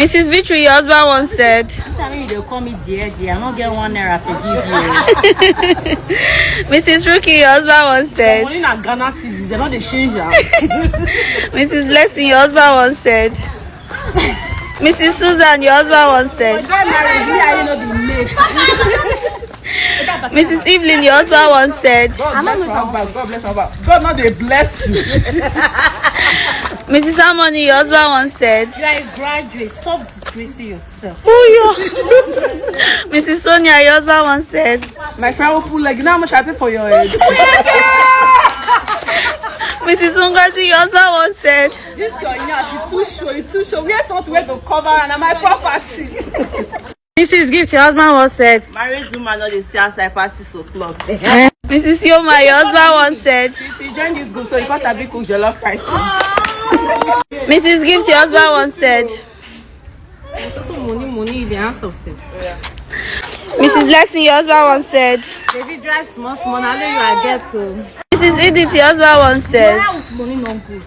Mrs. Victory, your husband once said. This time they call me dear. I don't get 1 naira to give you. Mrs. Rookie, your husband once said. Money na Ghana cedis, they know they change am. Mrs. Blessing, your husband once said. Mrs. Susan, your husband once said. Mrs. Evelyn, your husband once said. God bless my husband. God bless my husband. God not they bless you. Mrs. Harmony, your husband once said. You are a graduate. Stop disgracing yourself. Oh, yeah. Mrs. Sonia, your husband once said. My friend will pull like, you know how much I pay for your head? Mrs. Ungazi, your husband once said. This your nyash, it's too show. We have something to cover and my property. Mrs. Gift, your husband once said. Married woman not dey stay outside past 6 o'clock. Mrs. Yoma, your husband once said. See, join this group so you first have been cook jollof rice. Mrs. Gift, your husband once said. So money, the answer self. Mrs. Blessing, your husband once said. Baby drive small, now you are get to. Mrs. Edith, your husband once said. Money not good.